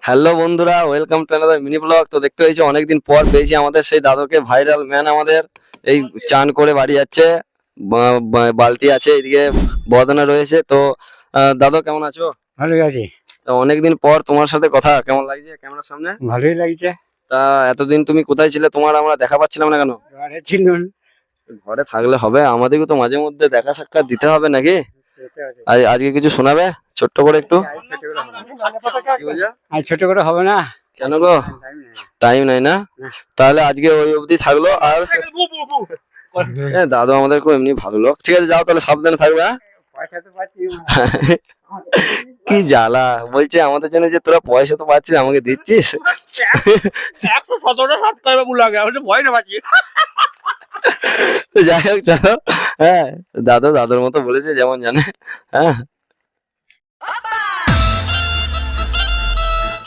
Hello বন্ধুরা, welcome to another mini blog. তো দেখতে হয়েছে অনেকদিন পর পেয়েছি আমাদের সেই দাদুকে, ভাইরাল ম্যান আমাদের। এই চান করে বাড়ি যাচ্ছে, বালতি আছে এদিকে, বদনা রয়েছে। তো দাদু কেমন আছো? ভালোই আছি। তো অনেকদিন পর তোমার সাথে কথা, কেমন লাগছে ক্যামেরার সামনে? ভালোই লাগছে। তা এতদিন তুমি কোথায় ছিলে? তোমার আমরা দেখা পাচ্ছিলাম না কেন? ঘরে ছিলুন। ঘরে থাকলে হবে, আমাদেরকে তো মাঝে মধ্যে দেখা সাক্ষাৎ দিতে হবে নাকি? আজকে কিছু শোনাবে ছোট্ট করে একটু? কি বলছো? আজ ছোট করে হবে না। কেন গো? টাইম নাই না? তাহলে আজকে ওই অবধি থাকলো। আর হ্যাঁ, দাদু আমাদের খুব এমনি ভালো লোক। ঠিক আছে, যাও তাহলে, সাবধানে থাকবে। হ্যাঁ, পয়সা তো পাচ্ছি। কি জ্বালা বলছে আমাদের জন্য, যে তোরা পয়সা তো পাচ্ছিস, আমাকে দিচ্ছিস। 117টা সাবস্ক্রাইবার লাগে, আমি ভয় না পাচ্ছি। তো যাই হোক, চলো। হ্যাঁ, দাদুর মতো বলেছে যেমন জানে। হ্যাঁ।